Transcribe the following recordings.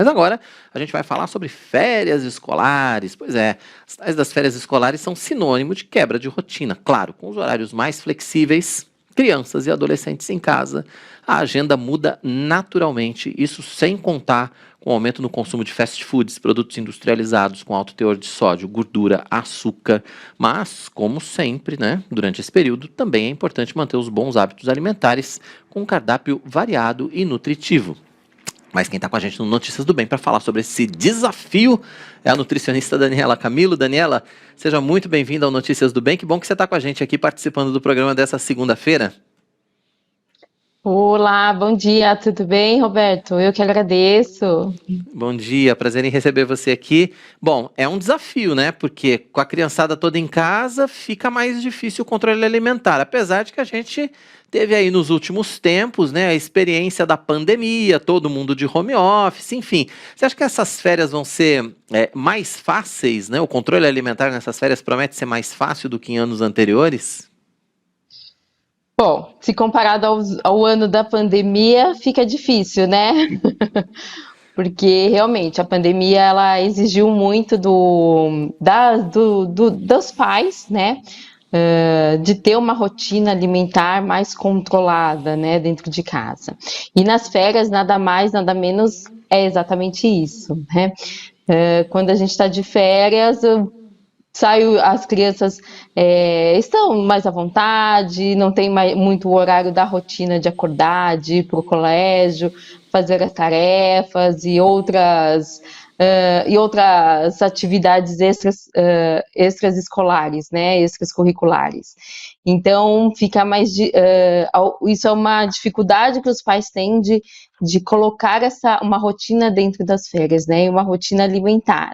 Mas agora a gente vai falar sobre férias escolares. Pois é, as tais das férias escolares são sinônimo de quebra de rotina. Claro, com os horários mais flexíveis, crianças e adolescentes em casa, a agenda muda naturalmente. Isso sem contar com o aumento no consumo de fast foods, produtos industrializados com alto teor de sódio, gordura, açúcar. Mas, como sempre, né, durante esse período, também é importante manter os bons hábitos alimentares com um cardápio variado e nutritivo. Mas quem está com a gente no Notícias do Bem para falar sobre esse desafio é a nutricionista Daniela Camilo. Daniela, seja muito bem-vinda ao Notícias do Bem. Que bom que você está com a gente aqui participando do programa dessa segunda-feira. Olá, bom dia, tudo bem, Roberto? Eu que agradeço. Bom dia, prazer em receber você aqui. Bom, é um desafio, né? Porque com a criançada toda em casa fica mais difícil o controle alimentar, apesar de que a gente teve aí nos últimos tempos, né, a experiência da pandemia, todo mundo de home office, enfim. Você acha que essas férias vão ser mais fáceis, né? O controle alimentar nessas férias promete ser mais fácil do que em anos anteriores? Bom, se comparado ao ano da pandemia, fica difícil, né? Porque realmente a pandemia ela exigiu muito dos pais, né? De ter uma rotina alimentar mais controlada, né, dentro de casa. E nas férias, nada mais, nada menos é exatamente isso, né? Quando a gente está de férias, as crianças estão mais à vontade, não tem mais muito o horário da rotina de acordar, de ir para o colégio, fazer as tarefas e outras atividades extras escolares, né, extracurriculares. Então, fica mais isso é uma dificuldade que os pais têm de colocar uma rotina dentro das férias, né, uma rotina alimentar.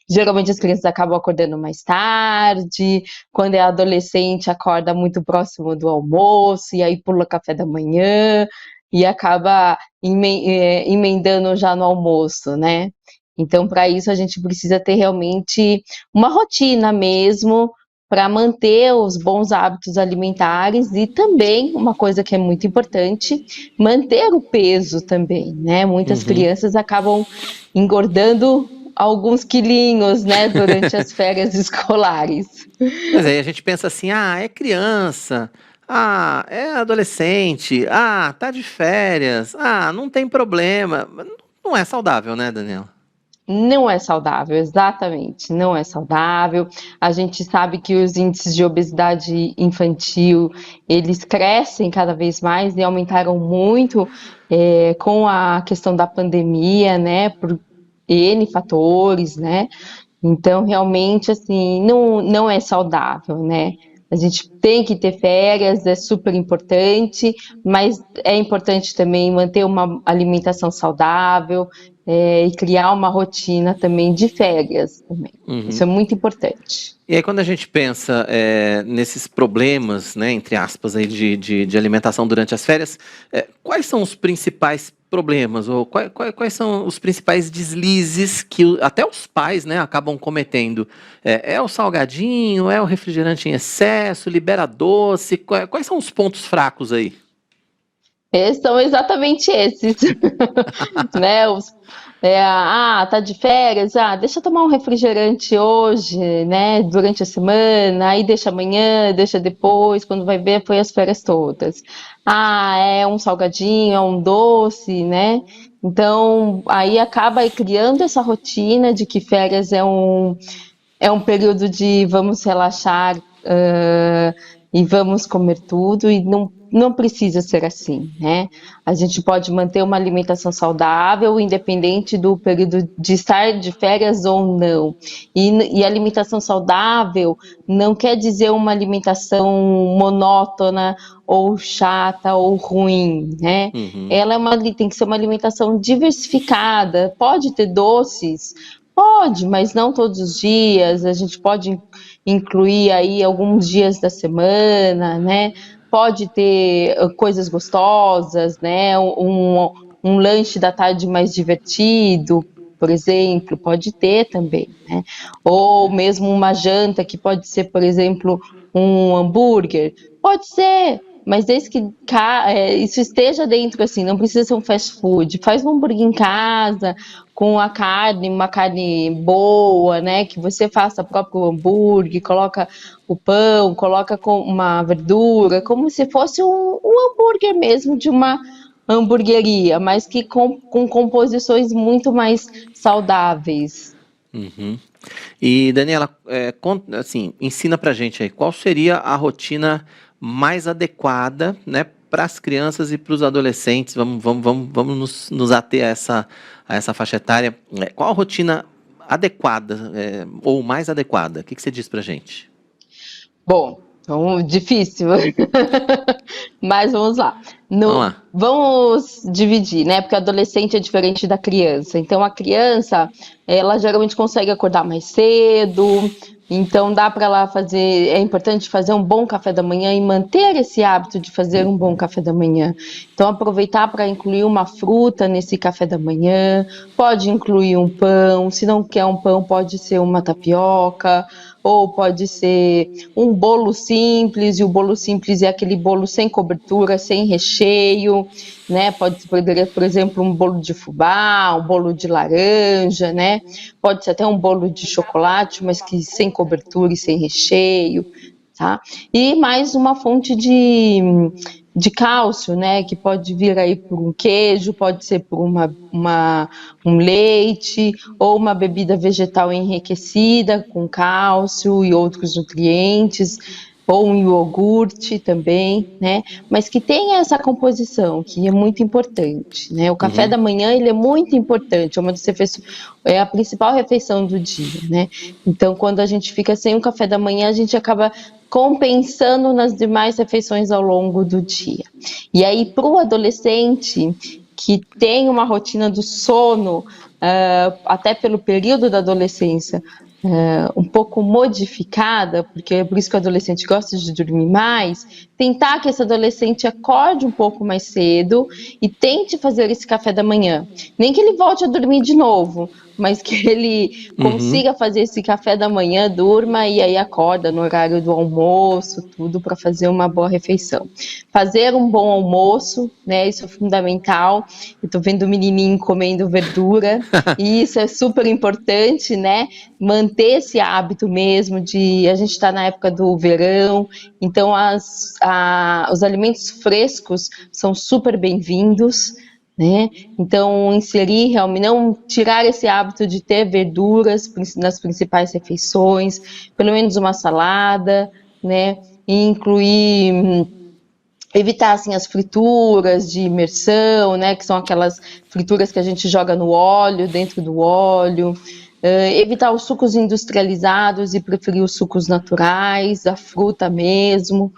Geralmente as crianças acabam acordando mais tarde, quando é adolescente acorda muito próximo do almoço, e aí pula café da manhã, e acaba emendando já no almoço, né? Então, para isso, a gente precisa ter realmente uma rotina mesmo, para manter os bons hábitos alimentares e também, uma coisa que é muito importante, manter o peso também, né? Muitas Uhum. crianças acabam engordando alguns quilinhos, né, durante as férias escolares. Mas aí a gente pensa assim, é criança, é adolescente, tá de férias, não tem problema. Mas não é saudável, né, Daniela? Não é saudável, exatamente, não é saudável. A gente sabe que os índices de obesidade infantil, eles crescem cada vez mais e aumentaram muito com a questão da pandemia, né, por N fatores, né? Então, realmente, assim, não é saudável, né? A gente tem que ter férias, é super importante, mas é importante também manter uma alimentação saudável e criar uma rotina também de férias também. Isso Uhum. é muito importante. E aí quando a gente pensa nesses problemas, né, entre aspas, aí de alimentação durante as férias, quais são os principais problemas, ou quais são os principais deslizes que até os pais, né, acabam cometendo? É o salgadinho, é o refrigerante em excesso, libera doce, quais são os pontos fracos aí? São exatamente esses, né? Tá de férias, deixa eu tomar um refrigerante hoje, né? Durante a semana, aí deixa amanhã, deixa depois, quando vai ver, foi as férias todas. É um salgadinho, é um doce, né? Então, aí acaba criando essa rotina de que férias é um período de vamos relaxar e vamos comer tudo, e não precisa ser assim, né? A gente pode manter uma alimentação saudável, independente do período de estar de férias ou não. E alimentação saudável não quer dizer uma alimentação monótona ou chata ou ruim, né? Uhum. Ela tem que ser uma alimentação diversificada, pode ter doces, pode, mas não todos os dias. A gente pode incluir aí alguns dias da semana, né? Pode ter coisas gostosas, né? Um lanche da tarde mais divertido, por exemplo, pode ter também, né? Ou mesmo uma janta que pode ser, por exemplo, um hambúrguer. Pode ser, Mas desde que isso esteja dentro, assim, não precisa ser um fast food. Faz um hambúrguer em casa, com a carne, uma carne boa, né? Que você faça o próprio hambúrguer, coloca o pão, coloca com uma verdura, como se fosse um hambúrguer mesmo de uma hamburgueria, mas que com composições muito mais saudáveis. Uhum. E Daniela, assim, ensina pra gente aí, qual seria a rotina mais adequada, né, para as crianças e para os adolescentes? Vamos nos ater a essa faixa etária. Qual a rotina adequada, ou mais adequada? O que você diz pra gente? Bom, então, difícil, mas vamos lá. Vamos lá. Vamos dividir, né? Porque o adolescente é diferente da criança. Então, a criança, ela geralmente consegue acordar mais cedo. Então, dá para ela fazer. É importante fazer um bom café da manhã e manter esse hábito de fazer um bom café da manhã. Então, aproveitar para incluir uma fruta nesse café da manhã. Pode incluir um pão. Se não quer um pão, pode ser uma tapioca. Ou pode ser um bolo simples, e o bolo simples é aquele bolo sem cobertura, sem recheio, né? Poderia, por exemplo, um bolo de fubá, um bolo de laranja, né? Pode ser até um bolo de chocolate, mas que sem cobertura e sem recheio, tá? E mais uma fonte de cálcio, né? Que pode vir aí por um queijo, pode ser por um leite, ou uma bebida vegetal enriquecida com cálcio e outros nutrientes, ou um iogurte também, né? Mas que tenha essa composição, que é muito importante, né? O café da manhã, ele é muito importante, é a principal refeição do dia, né? Então, quando a gente fica sem o café da manhã, a gente acaba compensando nas demais refeições ao longo do dia. E aí, para o adolescente que tem uma rotina do sono, até pelo período da adolescência, um pouco modificada, porque é por isso que o adolescente gosta de dormir mais, tentar que esse adolescente acorde um pouco mais cedo e tente fazer esse café da manhã. Nem que ele volte a dormir de novo, mas que ele consiga fazer esse café da manhã, durma e aí acorda no horário do almoço, tudo para fazer uma boa refeição. Fazer um bom almoço, né? Isso é fundamental. Eu tô vendo o menininho comendo verdura e isso é super importante, né? Manter esse hábito mesmo de a gente está na época do verão, então os alimentos frescos são super bem-vindos, né? Então, inserir realmente, não tirar esse hábito de ter verduras nas principais refeições, pelo menos uma salada, né? E incluir, evitar assim as frituras de imersão, né? Que são aquelas frituras que a gente joga no óleo, dentro do óleo. Evitar os sucos industrializados e preferir os sucos naturais, a fruta mesmo.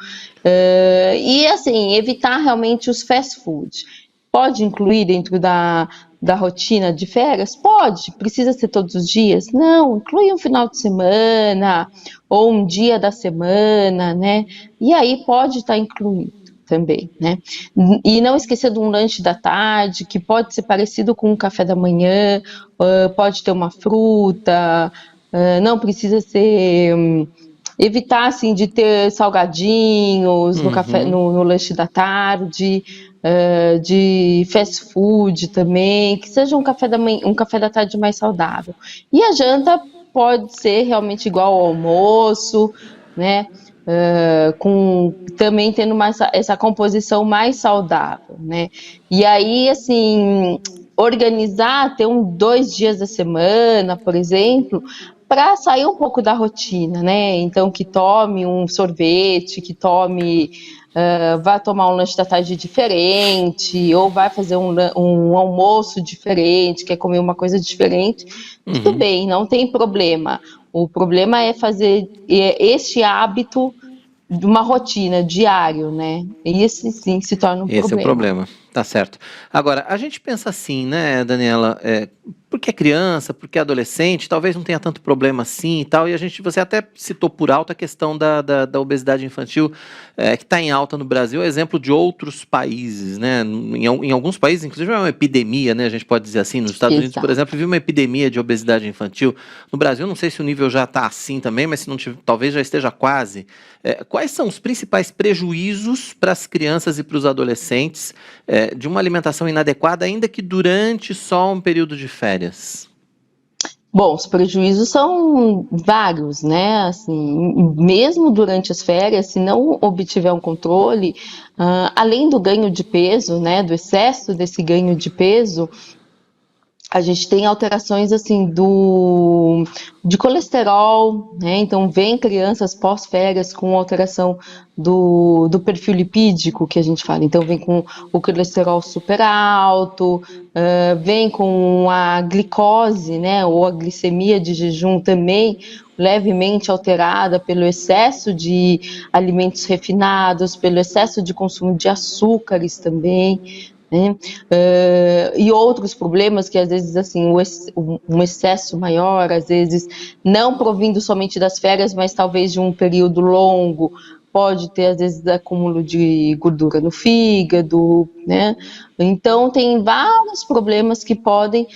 E assim, evitar realmente os fast food. Pode incluir dentro da rotina de férias? Pode. Precisa ser todos os dias? Não. Inclui um final de semana ou um dia da semana, né? E aí pode estar incluído também, né? E não esquecer de um lanche da tarde, que pode ser parecido com um café da manhã, pode ter uma fruta, não precisa ser... evitar, assim, de ter salgadinhos no café, no lanche da tarde, de fast food também, que seja um café da manhã, um café da tarde mais saudável. E a janta pode ser realmente igual ao almoço, né? Também tendo essa composição mais saudável, né? E aí, assim, organizar, ter 2 dias da semana, por exemplo, para sair um pouco da rotina, né? Então, que tome um sorvete, que tome, vá tomar um lanche da tarde diferente, ou vai fazer um almoço diferente, quer comer uma coisa diferente, tudo bem, não tem problema. O problema é fazer este hábito de uma rotina diário, né? E esse sim se torna um Esse é o problema. problema, tá certo. Agora, a gente pensa assim, né, Daniela, por porque é criança, porque é adolescente, talvez não tenha tanto problema assim e tal. E você até citou por alto a questão da obesidade infantil, que está em alta no Brasil, é exemplo de outros países, né? Em alguns países, inclusive, é uma epidemia, né? A gente pode dizer assim. Nos Estados Unidos, por Exato. exemplo, vive uma epidemia de obesidade infantil. No Brasil, não sei se o nível já está assim também, mas se não tiver, talvez já esteja quase. Quais são os principais prejuízos para as crianças e para os adolescentes de uma alimentação inadequada, ainda que durante só um período de férias? Bom, os prejuízos são vários, né? Assim, mesmo durante as férias, se não obtiver um controle, além do ganho de peso, né, do excesso desse ganho de peso, a gente tem alterações assim de colesterol, né? Então vem crianças pós-férias com alteração do perfil lipídico que a gente fala. Então vem com o colesterol super alto, vem com a glicose, né? Ou a glicemia de jejum também levemente alterada pelo excesso de alimentos refinados, pelo excesso de consumo de açúcares também, né? E outros problemas que às vezes assim um excesso maior, às vezes não provindo somente das férias, mas talvez de um período longo, pode ter às vezes acúmulo de gordura no fígado, né? Então tem vários problemas que podem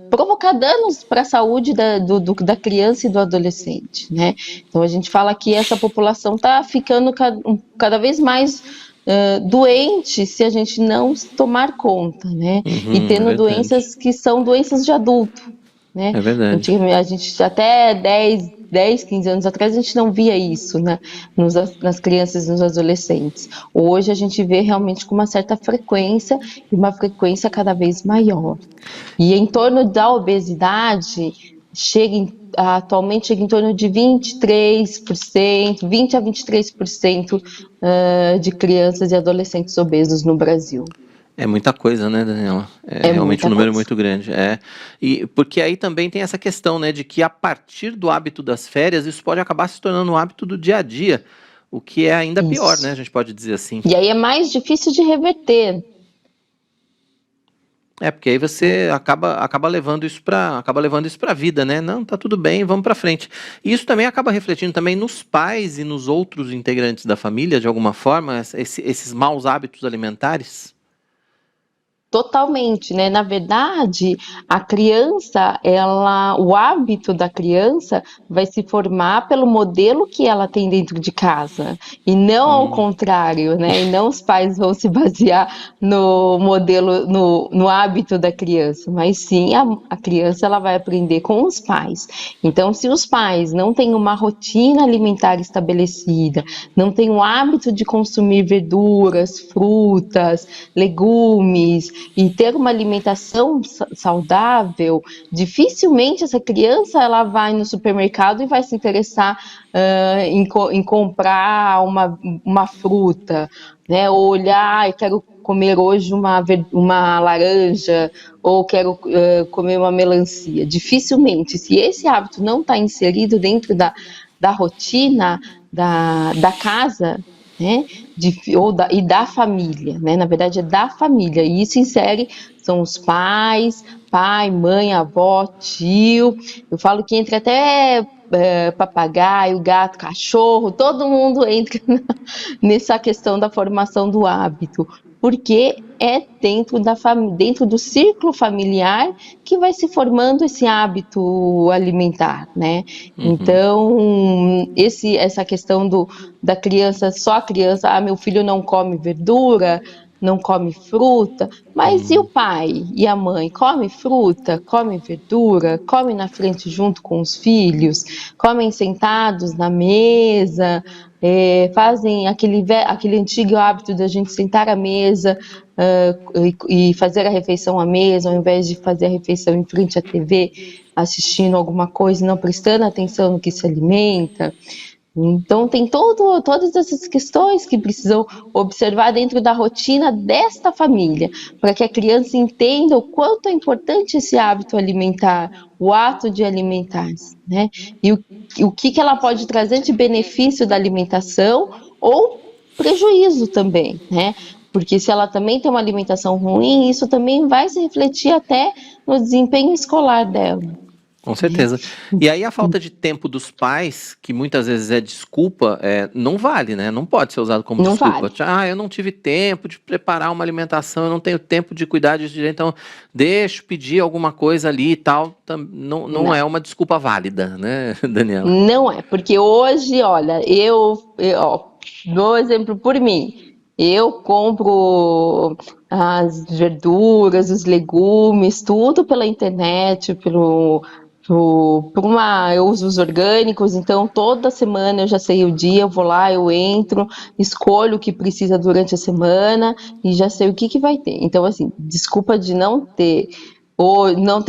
provocar danos para a saúde da criança e do adolescente, né? Então a gente fala que essa população está ficando cada vez mais doente se a gente não tomar conta, né? E É tendo verdade. doenças que são doenças de adulto, né? É verdade. A gente até 15 anos atrás a gente não via isso, né? Nas crianças e nos adolescentes. Hoje a gente vê realmente com uma certa frequência e uma frequência cada vez maior. E em torno da obesidade, atualmente chega em torno de 23%, 20 a 23% de crianças e adolescentes obesos no Brasil. É muita coisa, né, Daniela? É É realmente um muita número coisa. muito grande. E porque aí também tem essa questão, né, de que a partir do hábito das férias, isso pode acabar se tornando um hábito do dia a dia, o que é ainda pior, né? A Isso. gente pode dizer assim. E aí é mais difícil de reverter. Porque aí você acaba levando isso para a vida, né? Não, tá tudo bem, vamos para frente. E isso também acaba refletindo também nos pais e nos outros integrantes da família, de alguma forma, esses maus hábitos alimentares. Totalmente, né? Na verdade, a criança, o hábito da criança vai se formar pelo modelo que ela tem dentro de casa, e não ao Hum, contrário, né? E não os pais vão se basear no modelo, no hábito da criança, mas sim a criança ela vai aprender com os pais. Então, se os pais não têm uma rotina alimentar estabelecida, não têm o hábito de consumir verduras, frutas, legumes, e ter uma alimentação saudável, dificilmente essa criança ela vai no supermercado e vai se interessar em comprar uma fruta, né? Ou olhar, eu quero comer hoje uma laranja, ou quero comer uma melancia. Dificilmente, se esse hábito não está inserido dentro da rotina da casa, né? E da família, né? Na verdade é da família, e isso insere, são os pais, pai, mãe, avó, tio, eu falo que entra até papagaio, gato, cachorro, todo mundo entra nessa questão da formação do hábito, porque é dentro do círculo familiar que vai se formando esse hábito alimentar, né? uhum, Então, essa questão da criança, só a criança, meu filho não come verdura, não come fruta, mas e o hum, pai e a mãe? Come fruta, come verdura, come na frente junto com os filhos, comem sentados na mesa, fazem aquele antigo hábito da gente sentar à mesa e fazer a refeição à mesa, ao invés de fazer a refeição em frente à TV, assistindo alguma coisa e não prestando atenção no que se alimenta. Então, tem todas essas questões que precisam observar dentro da rotina desta família, para que a criança entenda o quanto é importante esse hábito alimentar, o ato de alimentar-se, né? E o que ela pode trazer de benefício da alimentação ou prejuízo também, né? Porque se ela também tem uma alimentação ruim, isso também vai se refletir até no desempenho escolar dela. Com certeza. E aí a falta de tempo dos pais, que muitas vezes é desculpa, não vale, né? Não pode ser usado como Não desculpa. vale. Eu não tive tempo de preparar uma alimentação, eu não tenho tempo de cuidar disso direito, então deixa eu pedir alguma coisa ali e tal. Não é uma desculpa válida, né, Daniela? Não é, porque hoje, olha, ó, dou exemplo por mim. Eu compro as verduras, os legumes, tudo pela internet, eu uso os orgânicos, então toda semana eu já sei o dia, eu vou lá, eu entro, escolho o que precisa durante a semana e já sei o que vai ter. Então, assim, desculpa de não ter ou não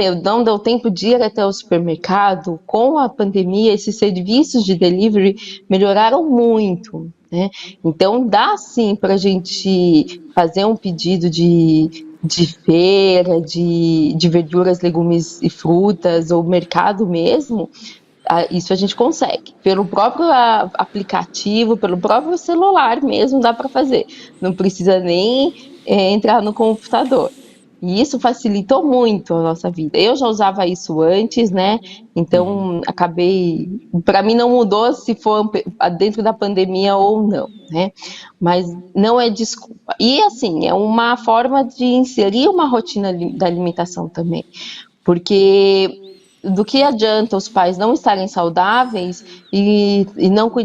deu tempo de ir até o supermercado. Com a pandemia, esses serviços de delivery melhoraram muito, né? Então, dá sim para a gente fazer um pedido de feira, de verduras, legumes e frutas, ou mercado mesmo. Isso a gente consegue. Pelo próprio aplicativo, pelo próprio celular mesmo, dá para fazer. Não precisa nem entrar no computador. E isso facilitou muito a nossa vida. Eu já usava isso antes, né? Então, acabei. Para mim, não mudou se for dentro da pandemia ou não, né? Mas não é desculpa. E, assim, é uma forma de inserir uma rotina da alimentação também. Porque do que adianta os pais não estarem saudáveis e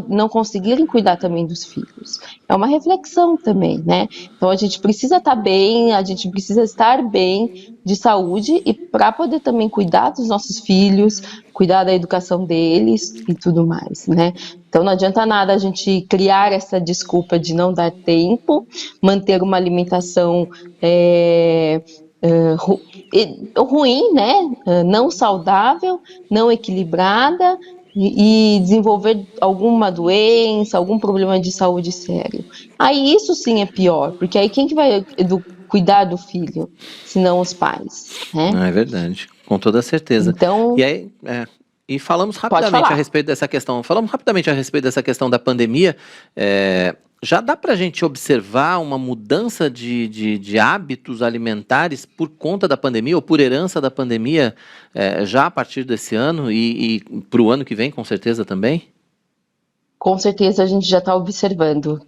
não conseguirem cuidar também dos filhos? É uma reflexão também, né? Então a gente precisa estar bem, a gente precisa estar bem de saúde e para poder também cuidar dos nossos filhos, cuidar da educação deles e tudo mais, né? Então não adianta nada a gente criar essa desculpa de não dar tempo, manter uma alimentação ruim, né? Não saudável, não equilibrada e desenvolver alguma doença, algum problema de saúde sério. Aí isso sim é pior, porque aí quem que vai cuidar do filho, se não os pais, né? É verdade, com toda certeza. Então, E aí, e falamos pode rapidamente a falar. respeito dessa questão. Falamos rapidamente a respeito dessa questão da pandemia. Já dá para a gente observar uma mudança de hábitos alimentares por conta da pandemia ou por herança da pandemia, já a partir desse ano e para o ano que vem, com certeza também? Com certeza a gente já está observando.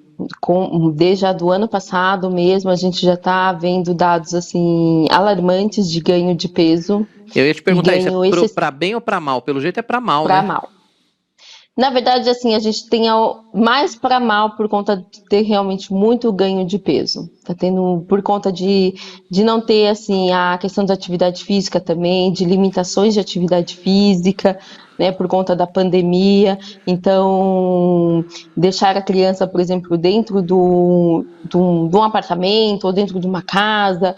Desde do ano passado mesmo, a gente já está vendo dados assim alarmantes de ganho de peso Eu ia te e perguntar isso, ganho para bem ou para mal? Pelo jeito é para mal, para né? mal. Na verdade, assim, a gente tem mais para mal por conta de ter realmente muito ganho de peso. Tá tendo por conta de não ter assim a questão da atividade física também, de limitações de atividade física, né, por conta da pandemia. Então, deixar a criança, por exemplo, dentro de um apartamento ou dentro de uma casa,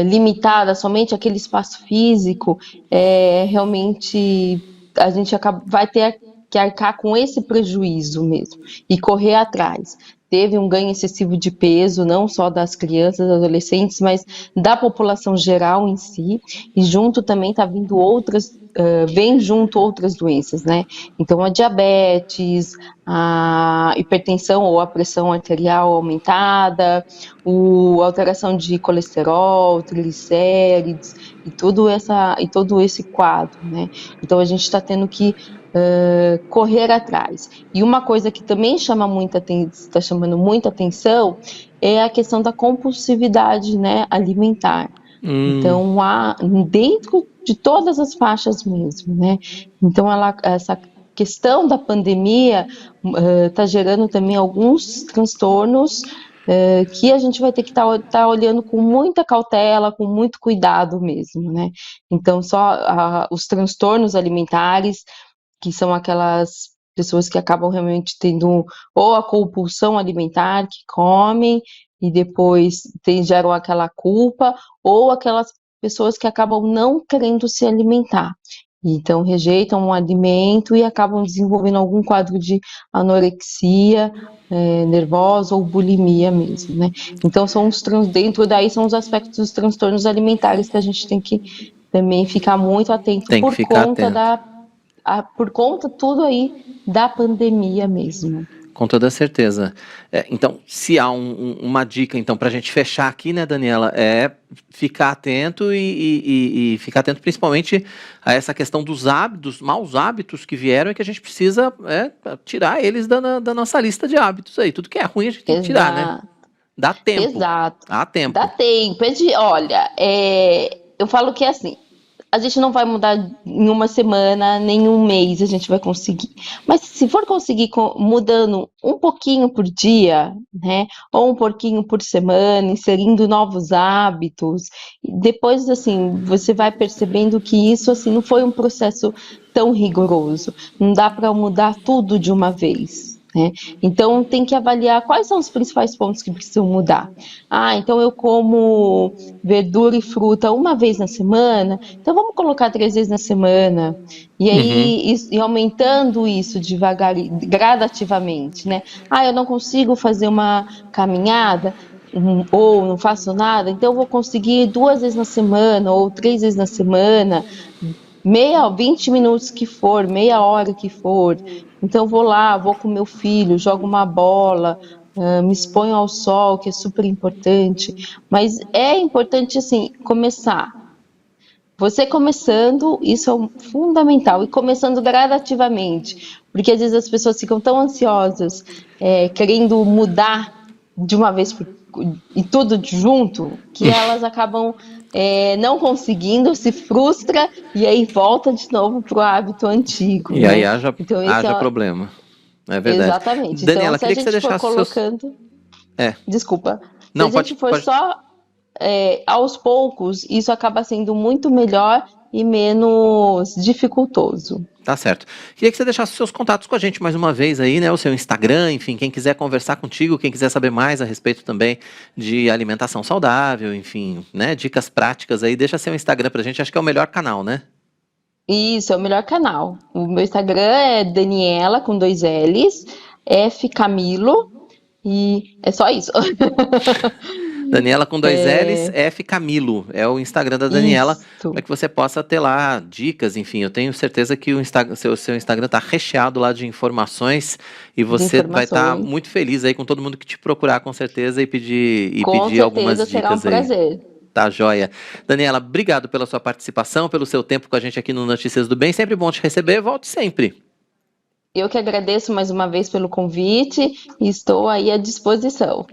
limitada somente àquele espaço físico, realmente a gente vai ter que arcar com esse prejuízo mesmo e correr atrás. Teve um ganho excessivo de peso, não só das crianças, adolescentes, mas da população geral em si, e junto também está vindo vem junto outras doenças, né? Então a diabetes, a hipertensão ou a pressão arterial aumentada, a alteração de colesterol, triglicérides e todo esse quadro, né? Então a gente está tendo que correr atrás. E uma coisa que também está chamando muita atenção é a questão da compulsividade, né, alimentar. Então, dentro de todas as faixas mesmo, né? Então, essa questão da pandemia está gerando também alguns transtornos que a gente vai ter que tá olhando com muita cautela, com muito cuidado mesmo, né? Então, só os transtornos alimentares, que são aquelas pessoas que acabam realmente tendo ou a compulsão alimentar, que comem e depois geram aquela culpa, ou aquelas pessoas que acabam não querendo se alimentar. Então, rejeitam um alimento e acabam desenvolvendo algum quadro de anorexia nervosa ou bulimia mesmo, né? Então, dentro daí são os aspectos dos transtornos alimentares que a gente tem que também ficar muito atento Tem que ficar atento. por conta tudo aí da pandemia mesmo. Com toda certeza. Então, se há uma dica, então, para a gente fechar aqui, né, Daniela, é ficar atento e ficar atento principalmente a essa questão dos hábitos, maus hábitos que vieram e que a gente precisa tirar eles da nossa lista de hábitos aí. Tudo que é ruim a gente tem que tirar, né? Exato, Dá tempo. exato. Há Dá tempo. tempo. Olha, eu falo que é assim, a gente não vai mudar em uma semana, nem um mês a gente vai conseguir. Mas se for conseguir mudando um pouquinho por dia, né? Ou um pouquinho por semana, inserindo novos hábitos, e depois assim, você vai percebendo que isso assim não foi um processo tão rigoroso. Não dá para mudar tudo de uma vez. Né? Então tem que avaliar quais são os principais pontos que precisam mudar. Então eu como verdura e fruta uma vez na semana, então vamos colocar 3 vezes na semana. E Uhum. aí e aumentando isso devagar, gradativamente, né? Eu não consigo fazer uma caminhada, ou não faço nada, então eu vou conseguir 2 vezes na semana, ou 3 vezes na semana, 20 minutos que for, meia hora que for. Então eu vou lá, vou com meu filho, jogo uma bola, me exponho ao sol, que é super importante. Mas é importante, assim, começar. Você começando, isso é fundamental, e começando gradativamente, porque às vezes as pessoas ficam tão ansiosas, querendo mudar de uma vez e tudo junto, que elas acabam não conseguindo, se frustra e aí volta de novo para o hábito antigo, E aí né? haja, Então, haja problema. É verdade. exatamente. Então, Daniela, se a queria que você gente for deixasse os seus. colocando, É. desculpa, se a Não, gente for pode. só aos poucos, isso acaba sendo muito melhor e menos dificultoso. Tá certo. Queria que você deixasse os seus contatos com a gente mais uma vez aí, né? O seu Instagram, enfim, quem quiser conversar contigo, quem quiser saber mais a respeito também de alimentação saudável, enfim, né? Dicas práticas aí, deixa seu Instagram pra gente, acho que é o melhor canal, né? Isso, é o melhor canal. O meu Instagram é Daniela, com 2 L's, F Camilo, e é só isso. Daniela com 2 L's, F Camilo, é o Instagram da Daniela, para Isso, que você possa ter lá dicas, enfim, eu tenho certeza que o seu Instagram tá recheado lá de informações e de você vai estar informações. muito feliz aí com todo mundo que te procurar com certeza e Com pedir certeza algumas será um dicas aí. prazer. Tá, joia. Daniela, obrigado pela sua participação, pelo seu tempo com a gente aqui no Notícias do Bem. Sempre bom te receber. Volte sempre. Eu que agradeço mais uma vez pelo convite e estou aí à disposição.